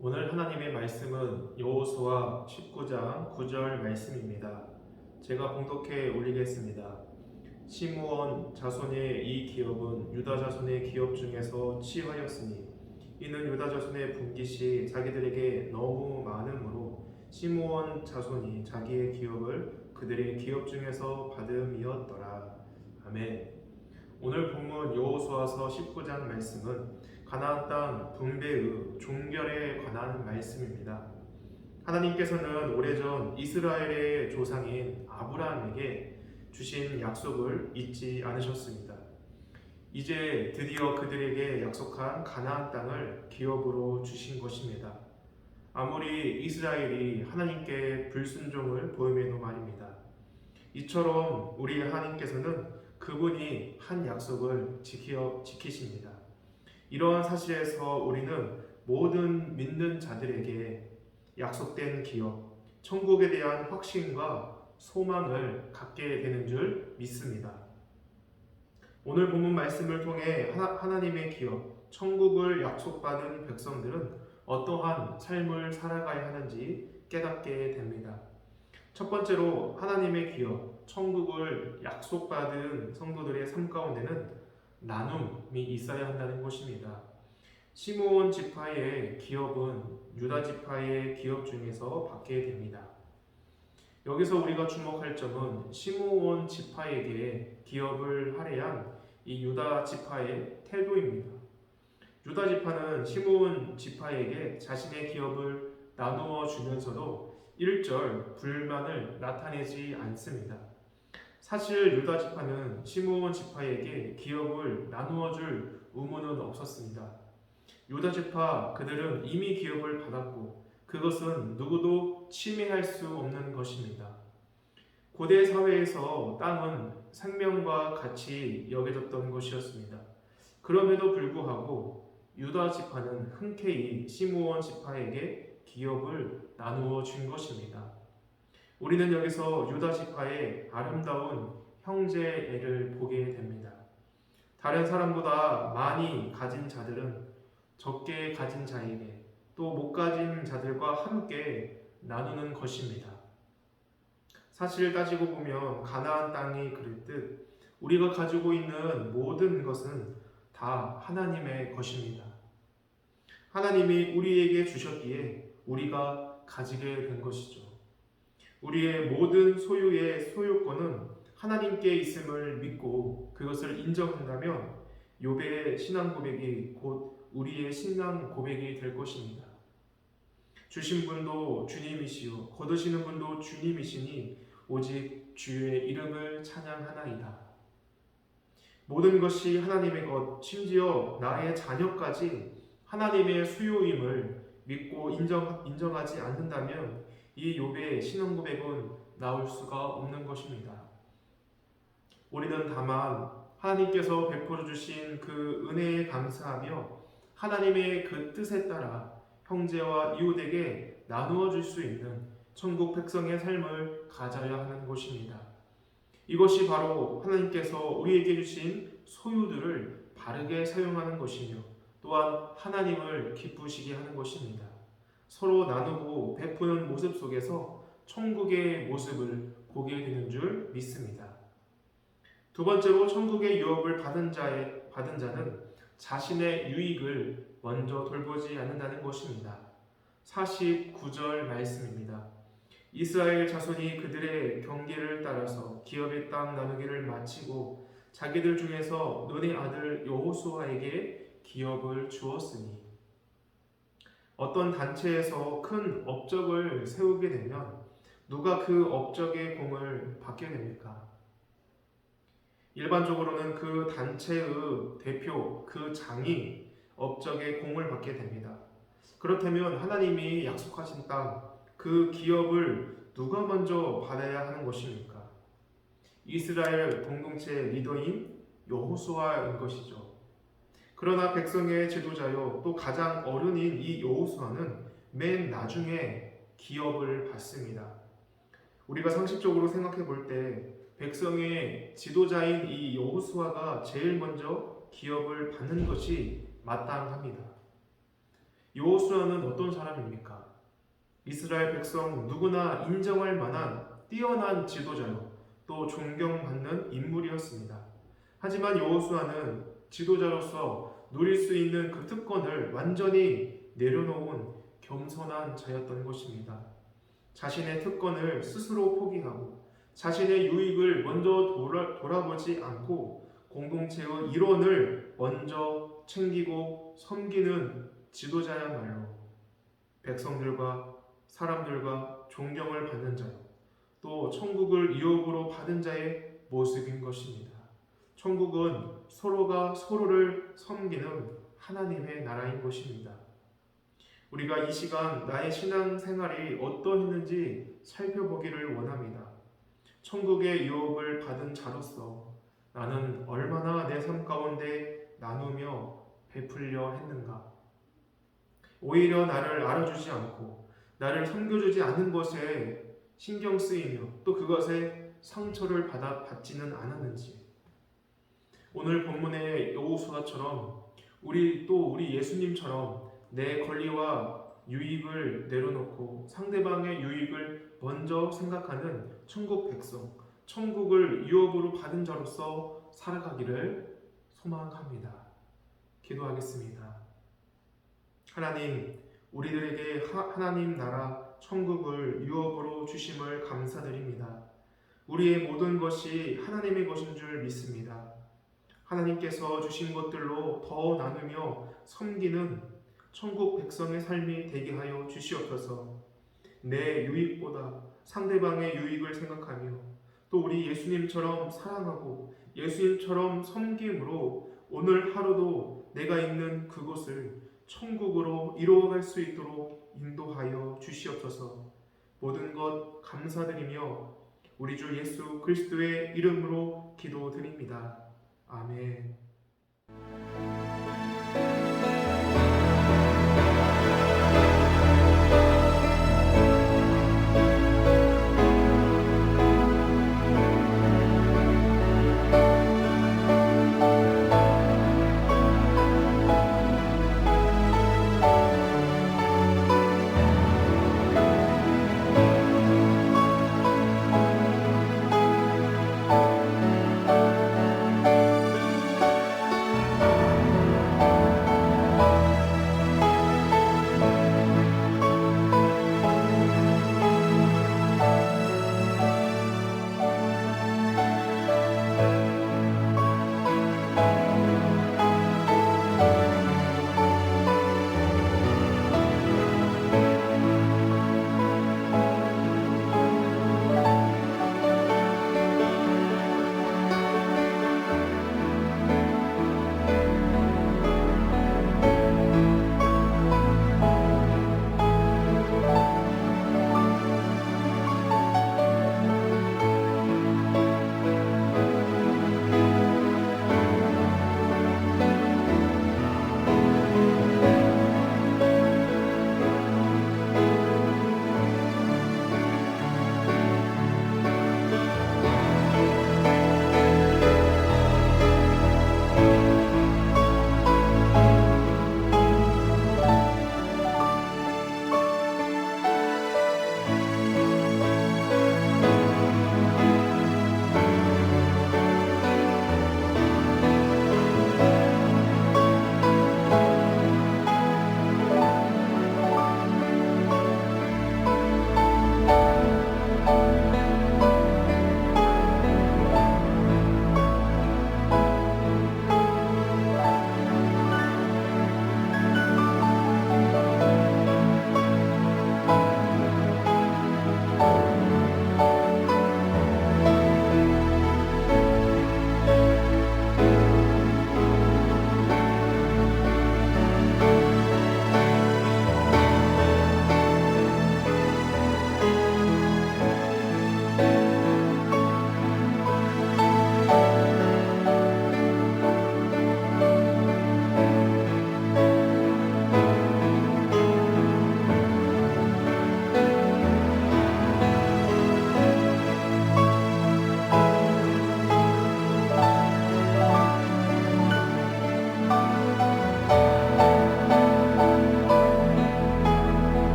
오늘 하나님의 말씀은 여호수아 19장 9절 말씀입니다. 제가 봉독해 올리겠습니다. 시므온 자손의 이 기업은 유다 자손의 기업 중에서 취하였으니 이는 유다 자손의 분깃이 자기들에게 너무 많으므로 시므온 자손이 자기의 기업을 그들의 기업 중에서 받음이었더라. 아멘. 오늘 본문 여호수아서 19장 말씀은 가나안 땅 분배의 종결에 관한 말씀입니다. 하나님께서는 오래전 이스라엘의 조상인 아브라함에게 주신 약속을 잊지 않으셨습니다. 이제 드디어 그들에게 약속한 가나안 땅을 기업으로 주신 것입니다. 아무리 이스라엘이 하나님께 불순종을 보임에도 말입니다. 이처럼 우리 하나님께서는 그분이 한 약속을 지키십니다. 이러한 사실에서 우리는 모든 믿는 자들에게 약속된 기업, 천국에 대한 확신과 소망을 갖게 되는 줄 믿습니다. 오늘 본문 말씀을 통해 하나님의 기업, 천국을 약속받은 백성들은 어떠한 삶을 살아가야 하는지 깨닫게 됩니다. 첫 번째로 하나님의 기업, 천국을 약속받은 성도들의 삶 가운데는 나눔이 있어야 한다는 것입니다. 시므온 지파의 기업은 유다 지파의 기업 중에서 받게 됩니다. 여기서 우리가 주목할 점은 시므온 지파에게 기업을 할애한 이 유다 지파의 태도입니다. 유다 지파는 시므온 지파에게 자신의 기업을 나누어 주면서도 일절 불만을 나타내지 않습니다. 사실 유다 지파는 시므온 지파에게 기업을 나누어 줄 의무는 없었습니다. 유다 지파 그들은 이미 기업을 받았고 그것은 누구도 침해할 수 없는 것입니다. 고대 사회에서 땅은 생명과 같이 여겨졌던 것이었습니다. 그럼에도 불구하고 유다 지파는 흔쾌히 시므온 지파에게 기업을 나누어 준 것입니다. 우리는 여기서 유다 지파의 아름다운 형제애를 보게 됩니다. 다른 사람보다 많이 가진 자들은 적게 가진 자에게 또 못 가진 자들과 함께 나누는 것입니다. 사실 따지고 보면 가나안 땅이 그랬듯 우리가 가지고 있는 모든 것은 다 하나님의 것입니다. 하나님이 우리에게 주셨기에 우리가 가지게 된 것이죠. 우리의 모든 소유의 소유권은 하나님께 있음을 믿고 그것을 인정한다면 욥의 신앙 고백이 곧 우리의 신앙 고백이 될 것입니다. 주신 분도 주님이시요 거두시는 분도 주님이시니 오직 주의 이름을 찬양하나이다. 모든 것이 하나님의 것, 심지어 나의 자녀까지 하나님의 수요임을 믿고 인정하지 않는다면 이 욥의 신앙 고백은 나올 수가 없는 것입니다. 우리는 다만 하나님께서 베풀어 주신 그 은혜에 감사하며 하나님의 그 뜻에 따라 형제와 이웃에게 나누어 줄 수 있는 천국 백성의 삶을 가져야 하는 것입니다. 이것이 바로 하나님께서 우리에게 주신 소유들을 바르게 사용하는 것이며 또한 하나님을 기쁘시게 하는 것입니다. 서로 나누고 베푸는 모습 속에서 천국의 모습을 보게 되는 줄 믿습니다. 두 번째로 천국의 유업을 받은 자는 자신의 유익을 먼저 돌보지 않는다는 것입니다. 49절 말씀입니다. 이스라엘 자손이 그들의 경계를 따라서 기업의 땅 나누기를 마치고 자기들 중에서 눈의 아들 여호수아에게 기업을 주었으니 어떤 단체에서 큰 업적을 세우게 되면 누가 그 업적의 공을 받게 됩니까? 일반적으로는 그 단체의 대표, 그 장이 업적의 공을 받게 됩니다. 그렇다면 하나님이 약속하신 땅, 그 기업을 누가 먼저 받아야 하는 것입니까? 이스라엘 공동체 리더인 여호수아인 것이죠. 그러나 백성의 지도자요 또 가장 어른인 이 여호수아는 맨 나중에 기업을 받습니다. 우리가 상식적으로 생각해 볼 때 백성의 지도자인 이 여호수아가 제일 먼저 기업을 받는 것이 마땅합니다. 여호수아는 어떤 사람입니까? 이스라엘 백성 누구나 인정할 만한 뛰어난 지도자요, 또 존경받는 인물이었습니다. 하지만 여호수아는 지도자로서 누릴 수 있는 그 특권을 완전히 내려놓은 겸손한 자였던 것입니다. 자신의 특권을 스스로 포기하고 자신의 유익을 먼저 돌아보지 않고 공동체의 일원을 먼저 챙기고 섬기는 지도자야말로 백성들과 사람들과 존경을 받는 자요, 또 천국을 유업으로 받은 자의 모습인 것입니다. 천국은 서로가 서로를 섬기는 하나님의 나라인 것입니다. 우리가 이 시간 나의 신앙생활이 어떠했는지 살펴보기를 원합니다. 천국의 유업을 받은 자로서 나는 얼마나 내 삶 가운데 나누며 베풀려 했는가? 오히려 나를 알아주지 않고 나를 섬겨주지 않은 것에 신경 쓰이며 또 그것에 상처를 받지는 않았는지, 오늘 본문의 여호수아처럼 우리 예수님처럼 내 권리와 유익을 내려놓고 상대방의 유익을 먼저 생각하는 천국 백성, 천국을 유업으로 받은 자로서 살아가기를 소망합니다. 기도하겠습니다. 하나님, 우리들에게 하나님 나라 천국을 유업으로 주심을 감사드립니다. 우리의 모든 것이 하나님의 것인 줄 믿습니다. 하나님께서 주신 것들로 더 나누며 섬기는 천국 백성의 삶이 되게 하여 주시옵소서. 내 유익보다 상대방의 유익을 생각하며 또 우리 예수님처럼 사랑하고 예수님처럼 섬김으로 오늘 하루도 내가 있는 그곳을 천국으로 이루어갈 수 있도록 인도하여 주시옵소서. 모든 것 감사드리며 우리 주 예수 그리스도의 이름으로 기도드립니다. 아멘.